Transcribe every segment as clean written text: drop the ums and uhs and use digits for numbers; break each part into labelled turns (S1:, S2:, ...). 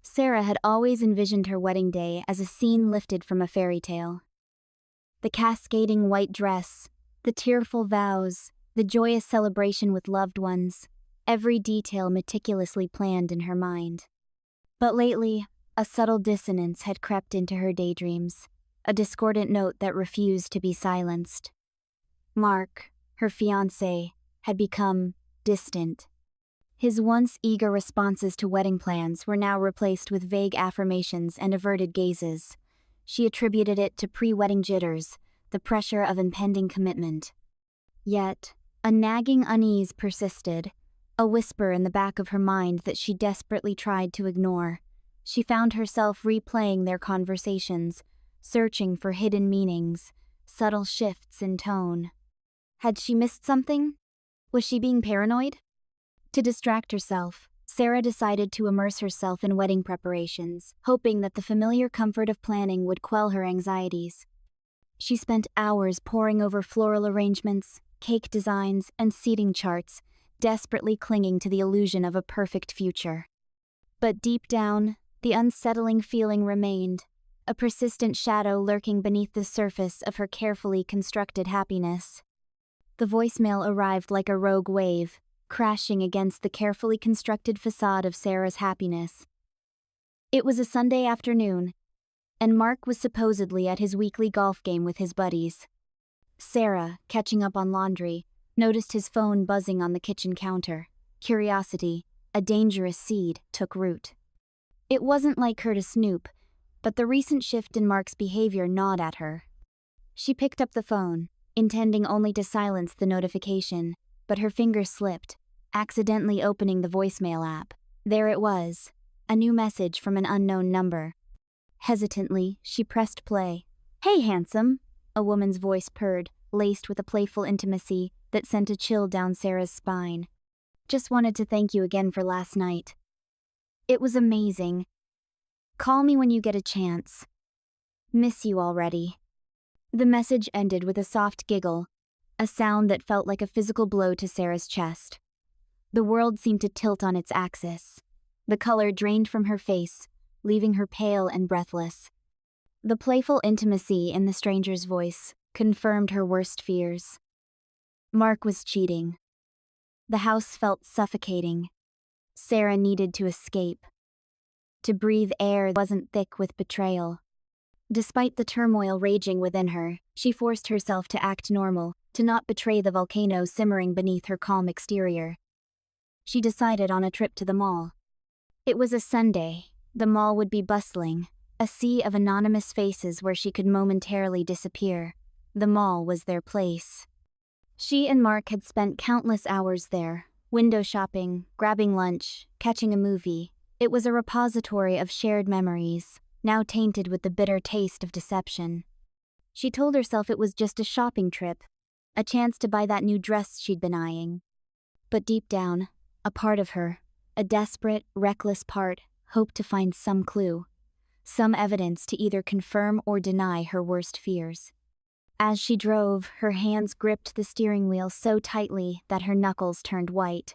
S1: Sarah had always envisioned her wedding day as a scene lifted from a fairy tale. The cascading white dress, the tearful vows, the joyous celebration with loved ones, every detail meticulously planned in her mind. But lately, a subtle dissonance had crept into her daydreams, a discordant note that refused to be silenced. Mark, her fiancé, had become distant. His once eager responses to wedding plans were now replaced with vague affirmations and averted gazes. She attributed it to pre-wedding jitters, the pressure of impending commitment. Yet, a nagging unease persisted, a whisper in the back of her mind that she desperately tried to ignore. She found herself replaying their conversations, searching for hidden meanings, subtle shifts in tone. Had she missed something? Was she being paranoid? To distract herself, Sarah decided to immerse herself in wedding preparations, hoping that the familiar comfort of planning would quell her anxieties. She spent hours poring over floral arrangements, cake designs, and seating charts, desperately clinging to the illusion of a perfect future. But deep down, the unsettling feeling remained, a persistent shadow lurking beneath the surface of her carefully constructed happiness. The voicemail arrived like a rogue wave, crashing against the carefully constructed facade of Sarah's happiness. It was a Sunday afternoon, and Mark was supposedly at his weekly golf game with his buddies. Sarah, catching up on laundry, noticed his phone buzzing on the kitchen counter. Curiosity, a dangerous seed, took root. It wasn't like her to snoop, but the recent shift in Mark's behavior gnawed at her. She picked up the phone, intending only to silence the notification, but her finger slipped, accidentally opening the voicemail app. There it was, a new message from an unknown number. Hesitantly, she pressed play. "Hey, handsome," a woman's voice purred, laced with a playful intimacy that sent a chill down Sarah's spine. "Just wanted to thank you again for last night. It was amazing. Call me when you get a chance. Miss you already." The message ended with a soft giggle, a sound that felt like a physical blow to Sarah's chest. The world seemed to tilt on its axis. The color drained from her face, leaving her pale and breathless. The playful intimacy in the stranger's voice confirmed her worst fears. Mark was cheating. The house felt suffocating. Sarah needed to escape. To breathe air that wasn't thick with betrayal. Despite the turmoil raging within her, she forced herself to act normal, to not betray the volcano simmering beneath her calm exterior. She decided on a trip to the mall. It was a Sunday. The mall would be bustling, a sea of anonymous faces where she could momentarily disappear. The mall was their place. She and Mark had spent countless hours there, window shopping, grabbing lunch, catching a movie. It was a repository of shared memories, now tainted with the bitter taste of deception. She told herself it was just a shopping trip, a chance to buy that new dress she'd been eyeing. But deep down, a part of her, a desperate, reckless part, hoped to find some clue, some evidence to either confirm or deny her worst fears. As she drove, her hands gripped the steering wheel so tightly that her knuckles turned white.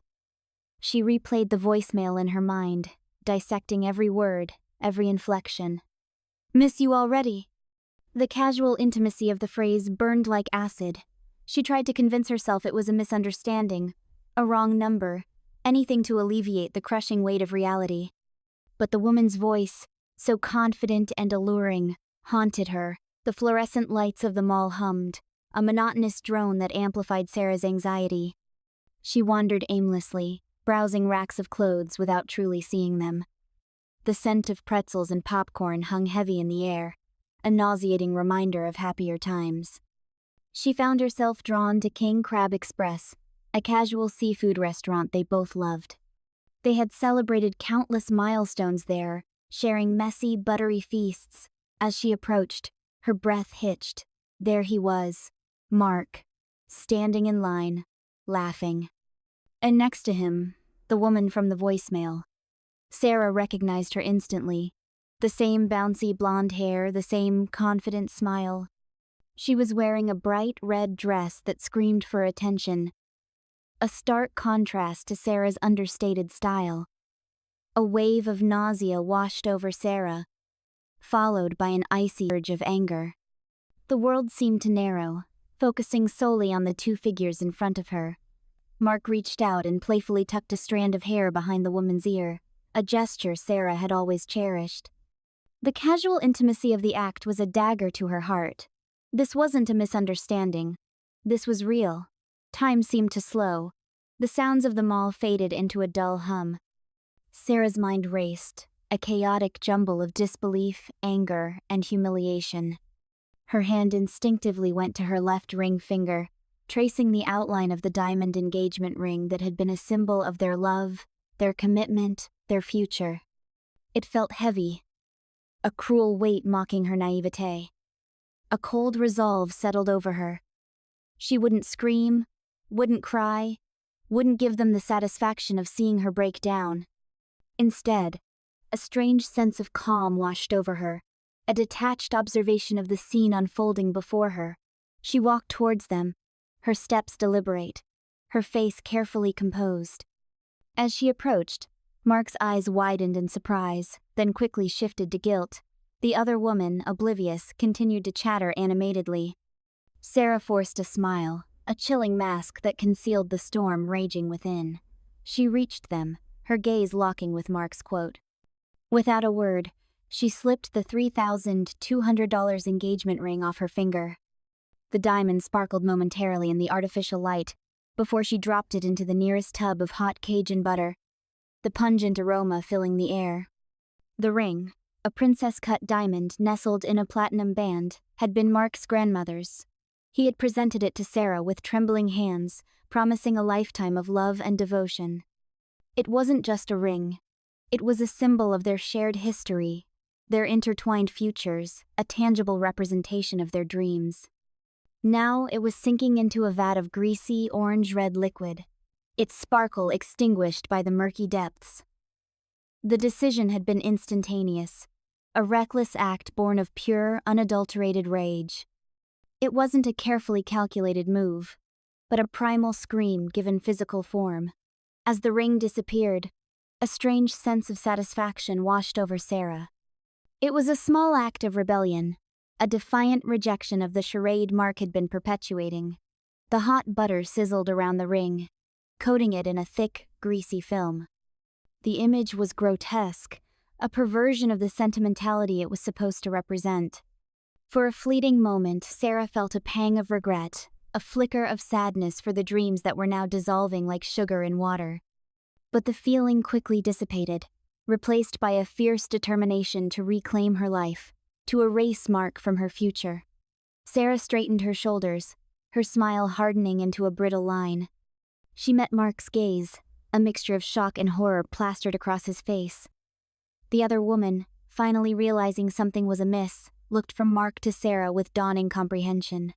S1: She replayed the voicemail in her mind, dissecting every word, every inflection. "Miss you already." The casual intimacy of the phrase burned like acid. She tried to convince herself it was a misunderstanding, a wrong number, anything to alleviate the crushing weight of reality. But the woman's voice, so confident and alluring, haunted her. The fluorescent lights of the mall hummed, a monotonous drone that amplified Sarah's anxiety. She wandered aimlessly, browsing racks of clothes without truly seeing them. The scent of pretzels and popcorn hung heavy in the air, a nauseating reminder of happier times. She found herself drawn to King Crab Express, a casual seafood restaurant they both loved. They had celebrated countless milestones there, sharing messy, buttery feasts. As she approached, her breath hitched. There he was, Mark, standing in line, laughing. And next to him, the woman from the voicemail. Sarah recognized her instantly. The same bouncy blonde hair, the same confident smile. She was wearing a bright red dress that screamed for attention, a stark contrast to Sarah's understated style. A wave of nausea washed over Sarah, followed by an icy surge of anger. The world seemed to narrow, focusing solely on the two figures in front of her. Mark reached out and playfully tucked a strand of hair behind the woman's ear, a gesture Sarah had always cherished. The casual intimacy of the act was a dagger to her heart. This wasn't a misunderstanding. This was real. Time seemed to slow. The sounds of the mall faded into a dull hum. Sarah's mind raced, a chaotic jumble of disbelief, anger, and humiliation. Her hand instinctively went to her left ring finger, tracing the outline of the diamond engagement ring that had been a symbol of their love, their commitment, their future. It felt heavy, a cruel weight mocking her naivete. A cold resolve settled over her. She wouldn't scream, wouldn't cry, wouldn't give them the satisfaction of seeing her break down. Instead, a strange sense of calm washed over her, a detached observation of the scene unfolding before her. She walked towards them, her steps deliberate, her face carefully composed. As she approached, Mark's eyes widened in surprise, then quickly shifted to guilt. The other woman, oblivious, continued to chatter animatedly. Sarah forced a smile, a chilling mask that concealed the storm raging within. She reached them, her gaze locking with Mark's quote. Without a word, she slipped the $3,200 engagement ring off her finger. The diamond sparkled momentarily in the artificial light, before she dropped it into the nearest tub of hot Cajun butter, the pungent aroma filling the air. The ring, a princess-cut diamond nestled in a platinum band, had been Mark's grandmother's. He had presented it to Sarah with trembling hands, promising a lifetime of love and devotion. It wasn't just a ring. It was a symbol of their shared history, their intertwined futures, a tangible representation of their dreams. Now it was sinking into a vat of greasy, orange-red liquid, its sparkle extinguished by the murky depths. The decision had been instantaneous, a reckless act born of pure, unadulterated rage. It wasn't a carefully calculated move, but a primal scream given physical form. As the ring disappeared, a strange sense of satisfaction washed over Sarah. It was a small act of rebellion, a defiant rejection of the charade Mark had been perpetuating. The hot butter sizzled around the ring, coating it in a thick, greasy film. The image was grotesque, a perversion of the sentimentality it was supposed to represent. For a fleeting moment, Sarah felt a pang of regret, a flicker of sadness for the dreams that were now dissolving like sugar in water. But the feeling quickly dissipated, replaced by a fierce determination to reclaim her life, to erase Mark from her future. Sarah straightened her shoulders, her smile hardening into a brittle line. She met Mark's gaze, a mixture of shock and horror plastered across his face. The other woman, finally realizing something was amiss, looked from Mark to Sarah with dawning comprehension.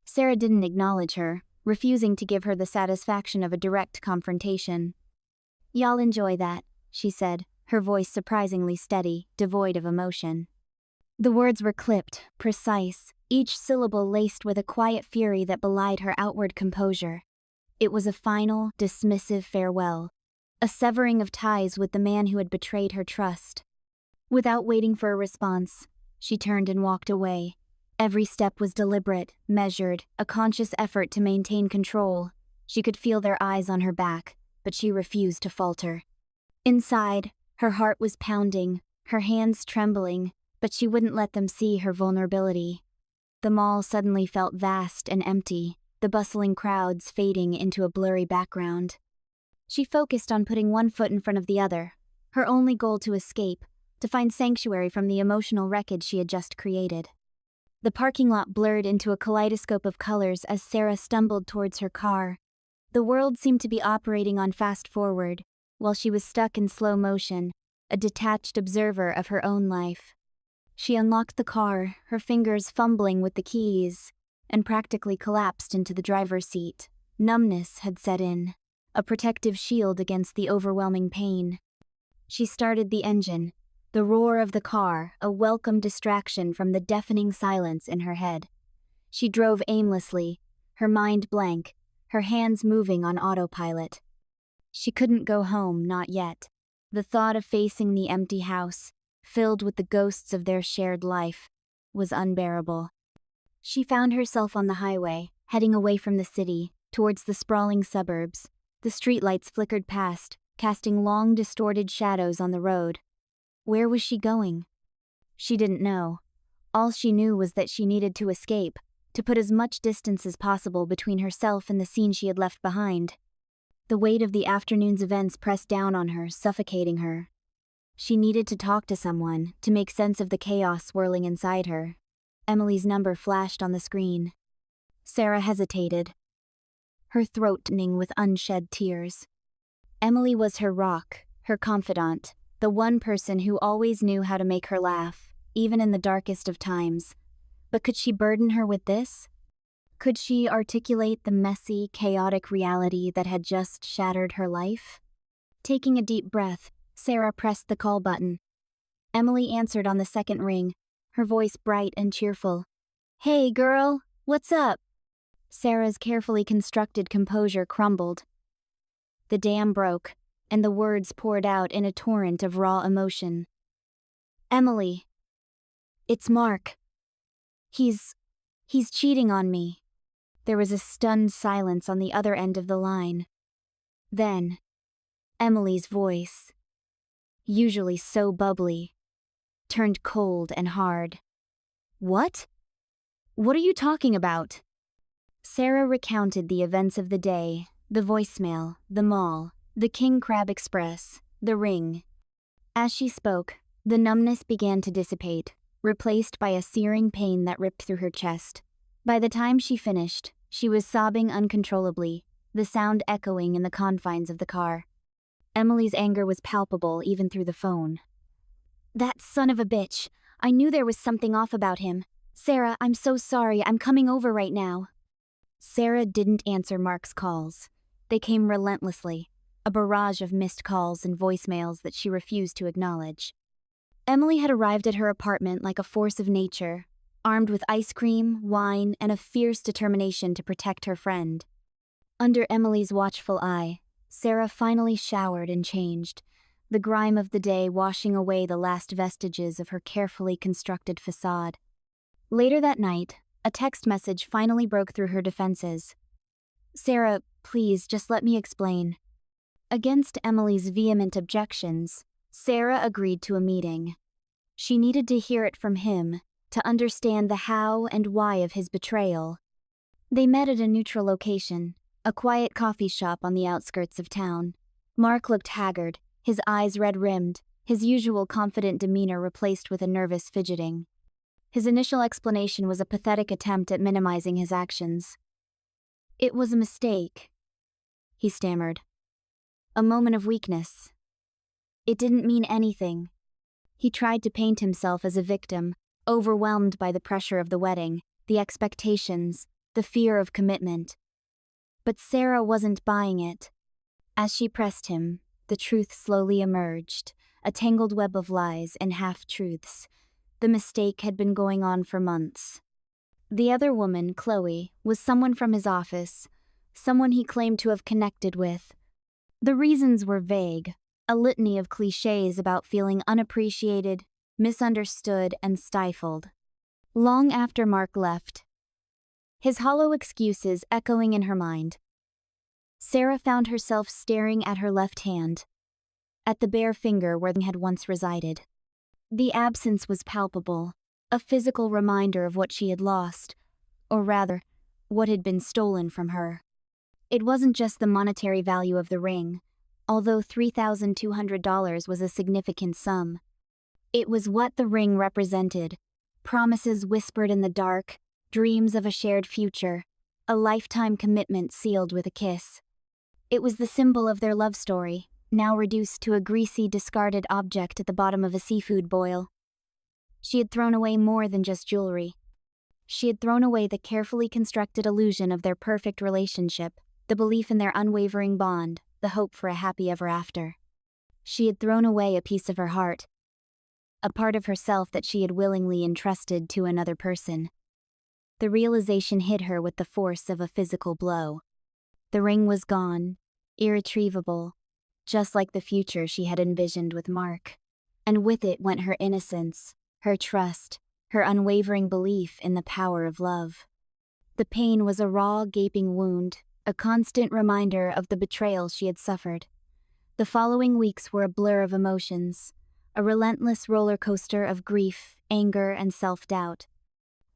S1: Sarah didn't acknowledge her, refusing to give her the satisfaction of a direct confrontation. "Y'all enjoy that," she said, her voice surprisingly steady, devoid of emotion. The words were clipped, precise, each syllable laced with a quiet fury that belied her outward composure. It was a final, dismissive farewell, a severing of ties with the man who had betrayed her trust. Without waiting for a response, she turned and walked away. Every step was deliberate, measured, a conscious effort to maintain control. She could feel their eyes on her back, but she refused to falter. Inside, her heart was pounding, her hands trembling, but she wouldn't let them see her vulnerability. The mall suddenly felt vast and empty, the bustling crowds fading into a blurry background. She focused on putting one foot in front of the other, her only goal to escape, to find sanctuary from the emotional wreckage she had just created. The parking lot blurred into a kaleidoscope of colors as Sarah stumbled towards her car. The world seemed to be operating on fast forward, while she was stuck in slow motion, a detached observer of her own life. She unlocked the car, her fingers fumbling with the keys, and practically collapsed into the driver's seat. Numbness had set in, a protective shield against the overwhelming pain. She started the engine, the roar of the car, a welcome distraction from the deafening silence in her head. She drove aimlessly, her mind blank, her hands moving on autopilot. She couldn't go home, not yet. The thought of facing the empty house, filled with the ghosts of their shared life, was unbearable. She found herself on the highway, heading away from the city, towards the sprawling suburbs. The streetlights flickered past, casting long, distorted shadows on the road. Where was she going? She didn't know. All she knew was that she needed to escape, to put as much distance as possible between herself and the scene she had left behind. The weight of the afternoon's events pressed down on her, suffocating her. She needed to talk to someone, to make sense of the chaos swirling inside her. Emily's number flashed on the screen. Sarah hesitated, her throat tightening with unshed tears. Emily was her rock, her confidant, the one person who always knew how to make her laugh, even in the darkest of times. But could she burden her with this? Could she articulate the messy, chaotic reality that had just shattered her life? Taking a deep breath, Sarah pressed the call button. Emily answered on the second ring, her voice bright and cheerful. "Hey, girl, what's up?" Sarah's carefully constructed composure crumbled. The dam broke, and the words poured out in a torrent of raw emotion. "Emily, it's Mark. He's cheating on me." There was a stunned silence on the other end of the line. Then, Emily's voice, usually so bubbly, turned cold and hard. "What? What are you talking about?" Sarah recounted the events of the day, the voicemail, the mall, the King Crab Express, the ring. As she spoke, the numbness began to dissipate, replaced by a searing pain that ripped through her chest. By the time she finished, she was sobbing uncontrollably, the sound echoing in the confines of the car. Emily's anger was palpable even through the phone. "That son of a bitch! I knew there was something off about him. Sarah, I'm so sorry, I'm coming over right now." Sarah didn't answer Mark's calls. They came relentlessly, a barrage of missed calls and voicemails that she refused to acknowledge. Emily had arrived at her apartment like a force of nature, armed with ice cream, wine, and a fierce determination to protect her friend. Under Emily's watchful eye, Sarah finally showered and changed, the grime of the day washing away the last vestiges of her carefully constructed facade. Later that night, a text message finally broke through her defenses. "Sarah, please, just let me explain." Against Emily's vehement objections, Sarah agreed to a meeting. She needed to hear it from him, to understand the how and why of his betrayal. They met at a neutral location, a quiet coffee shop on the outskirts of town. Mark looked haggard, his eyes red-rimmed, his usual confident demeanor replaced with a nervous fidgeting. His initial explanation was a pathetic attempt at minimizing his actions. "It was a mistake," he stammered. "A moment of weakness. It didn't mean anything." He tried to paint himself as a victim, overwhelmed by the pressure of the wedding, the expectations, the fear of commitment. But Sarah wasn't buying it. As she pressed him, the truth slowly emerged, a tangled web of lies and half-truths. The mistake had been going on for months. The other woman, Chloe, was someone from his office, someone he claimed to have connected with. The reasons were vague, a litany of cliches about feeling unappreciated, misunderstood, and stifled. Long after Mark left, his hollow excuses echoing in her mind, Sarah found herself staring at her left hand, at the bare finger where they had once resided. The absence was palpable, a physical reminder of what she had lost, or rather, what had been stolen from her. It wasn't just the monetary value of the ring, although $3,200 was a significant sum. It was what the ring represented: promises whispered in the dark, dreams of a shared future, a lifetime commitment sealed with a kiss. It was the symbol of their love story, now reduced to a greasy, discarded object at the bottom of a seafood boil. She had thrown away more than just jewelry. She had thrown away the carefully constructed illusion of their perfect relationship, the belief in their unwavering bond, the hope for a happy ever after. She had thrown away a piece of her heart, a part of herself that she had willingly entrusted to another person. The realization hit her with the force of a physical blow. The ring was gone, irretrievable, just like the future she had envisioned with Mark. And with it went her innocence, her trust, her unwavering belief in the power of love. The pain was a raw, gaping wound, a constant reminder of the betrayal she had suffered. The following weeks were a blur of emotions, a relentless roller coaster of grief, anger, and self-doubt.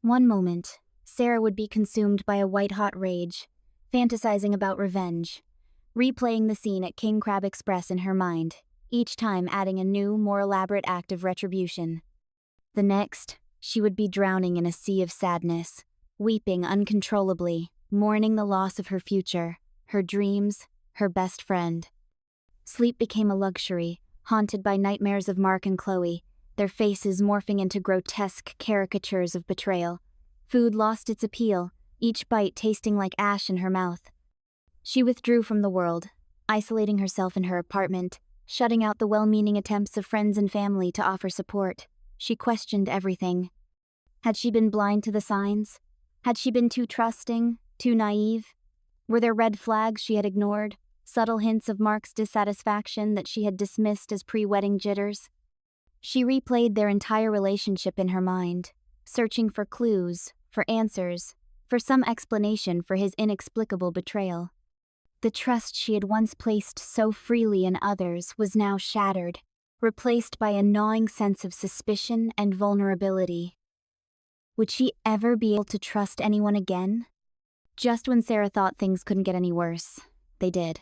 S1: One moment, Sarah would be consumed by a white-hot rage, fantasizing about revenge, replaying the scene at King Crab Express in her mind, each time adding a new, more elaborate act of retribution. The next, she would be drowning in a sea of sadness, weeping uncontrollably, mourning the loss of her future, her dreams, her best friend. Sleep became a luxury, haunted by nightmares of Mark and Chloe, their faces morphing into grotesque caricatures of betrayal. Food lost its appeal, each bite tasting like ash in her mouth. She withdrew from the world, isolating herself in her apartment, shutting out the well-meaning attempts of friends and family to offer support. She questioned everything. Had she been blind to the signs? Had she been too trusting, too naive? Were there red flags she had ignored? Subtle hints of Mark's dissatisfaction that she had dismissed as pre-wedding jitters? She replayed their entire relationship in her mind, searching for clues, for answers, for some explanation for his inexplicable betrayal. The trust she had once placed so freely in others was now shattered, replaced by a gnawing sense of suspicion and vulnerability. Would she ever be able to trust anyone again? Just when Sarah thought things couldn't get any worse, they did.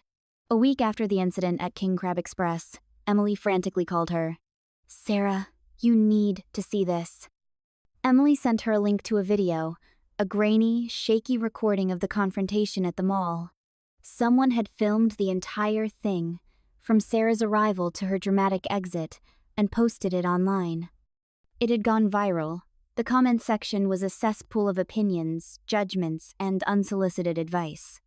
S1: A week after the incident at King Crab Express, Emily frantically called her. "Sarah, you need to see this." Emily sent her a link to a video, a grainy, shaky recording of the confrontation at the mall. Someone had filmed the entire thing, from Sarah's arrival to her dramatic exit, and posted it online. It had gone viral. The comment section was a cesspool of opinions, judgments, and unsolicited advice.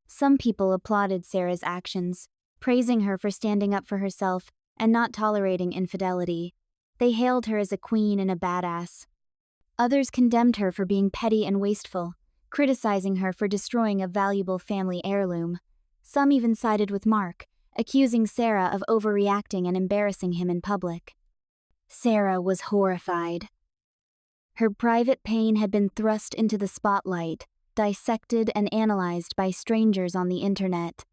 S1: Some people applauded Sarah's actions, praising her for standing up for herself and not tolerating infidelity. They hailed her as a queen and a badass. Others condemned her for being petty and wasteful, criticizing her for destroying a valuable family heirloom. Some even sided with Mark, accusing Sarah of overreacting and embarrassing him in public. Sarah was horrified. Her private pain had been thrust into the spotlight, dissected and analyzed by strangers on the internet.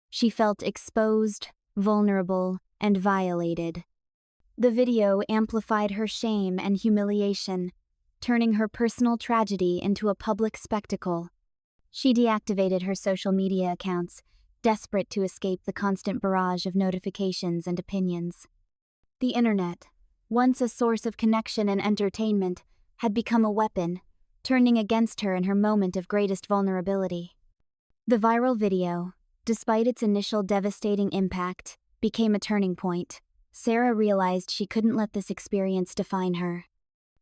S1: She felt exposed, vulnerable, and violated. The video amplified her shame and humiliation, turning her personal tragedy into a public spectacle. She deactivated her social media accounts, desperate to escape the constant barrage of notifications and opinions. The internet, once a source of connection and entertainment, had become a weapon, turning against her in her moment of greatest vulnerability. The viral video, despite its initial devastating impact, became a turning point. Sarah realized she couldn't let this experience define her.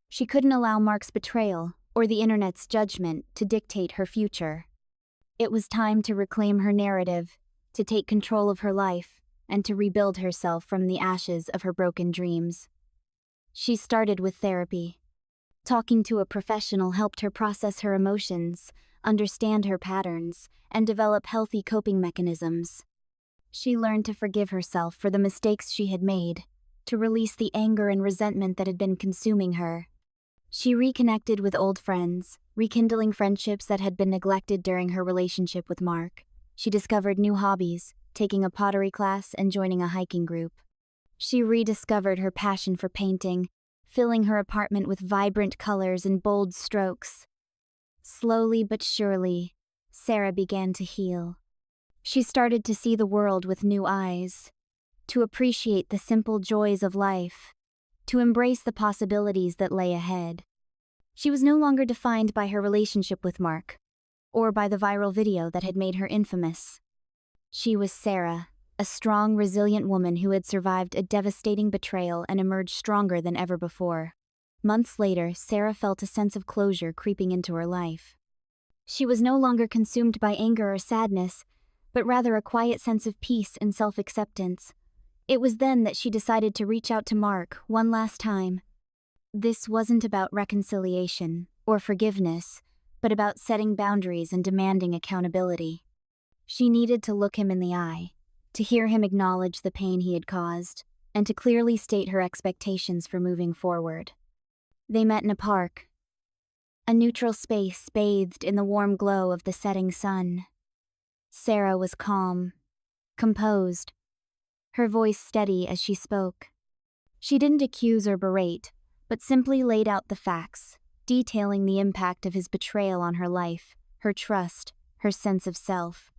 S1: She couldn't allow Mark's betrayal, or the internet's judgment, to dictate her future. It was time to reclaim her narrative, to take control of her life, and to rebuild herself from the ashes of her broken dreams. She started with therapy. Talking to a professional helped her process her emotions, understand her patterns, and develop healthy coping mechanisms. She learned to forgive herself for the mistakes she had made, to release the anger and resentment that had been consuming her. She reconnected with old friends, rekindling friendships that had been neglected during her relationship with Mark. She discovered new hobbies, taking a pottery class and joining a hiking group. She rediscovered her passion for painting, filling her apartment with vibrant colors and bold strokes. Slowly but surely, Sarah began to heal. She started to see the world with new eyes, to appreciate the simple joys of life, to embrace the possibilities that lay ahead. She was no longer defined by her relationship with Mark, or by the viral video that had made her infamous. She was Sarah, a strong, resilient woman who had survived a devastating betrayal and emerged stronger than ever before. Months later, Sarah felt a sense of closure creeping into her life. She was no longer consumed by anger or sadness, but rather a quiet sense of peace and self-acceptance. It was then that she decided to reach out to Mark one last time. This wasn't about reconciliation or forgiveness, but about setting boundaries and demanding accountability. She needed to look him in the eye, to hear him acknowledge the pain he had caused, and to clearly state her expectations for moving forward. They met in a park, a neutral space bathed in the warm glow of the setting sun. Sarah was calm, composed, her voice steady as she spoke. She didn't accuse or berate, but simply laid out the facts, detailing the impact of his betrayal on her life, her trust, her sense of self.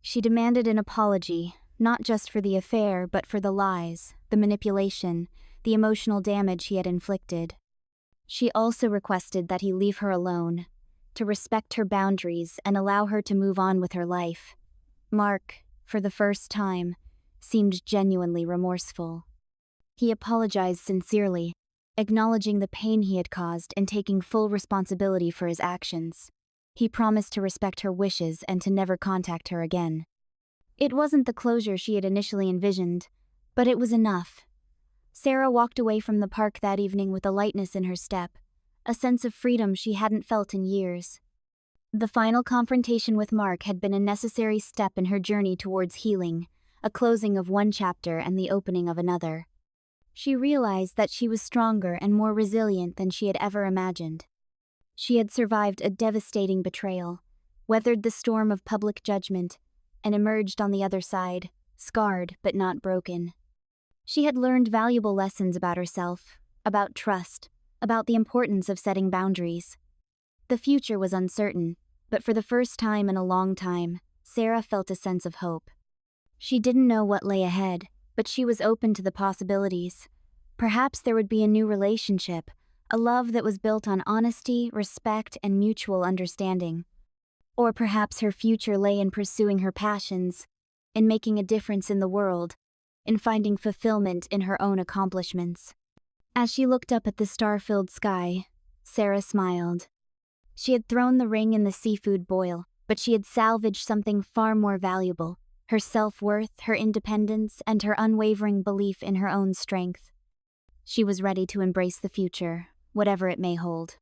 S1: She demanded an apology, not just for the affair, but for the lies, the manipulation, the emotional damage he had inflicted. She also requested that he leave her alone, to respect her boundaries and allow her to move on with her life. Mark, for the first time, seemed genuinely remorseful. He apologized sincerely, acknowledging the pain he had caused and taking full responsibility for his actions. He promised to respect her wishes and to never contact her again. It wasn't the closure she had initially envisioned, but it was enough. Sarah walked away from the park that evening with a lightness in her step, a sense of freedom she hadn't felt in years. The final confrontation with Mark had been a necessary step in her journey towards healing, a closing of one chapter and the opening of another. She realized that she was stronger and more resilient than she had ever imagined. She had survived a devastating betrayal, weathered the storm of public judgment, and emerged on the other side, scarred but not broken. She had learned valuable lessons about herself, about trust, about the importance of setting boundaries. The future was uncertain, but for the first time in a long time, Sarah felt a sense of hope. She didn't know what lay ahead, but she was open to the possibilities. Perhaps there would be a new relationship, a love that was built on honesty, respect, and mutual understanding. Or perhaps her future lay in pursuing her passions, in making a difference in the world, in finding fulfillment in her own accomplishments. As she looked up at the star-filled sky, Sarah smiled. She had thrown the ring in the seafood boil, but she had salvaged something far more valuable: her self-worth, her independence, and her unwavering belief in her own strength. She was ready to embrace the future, whatever it may hold.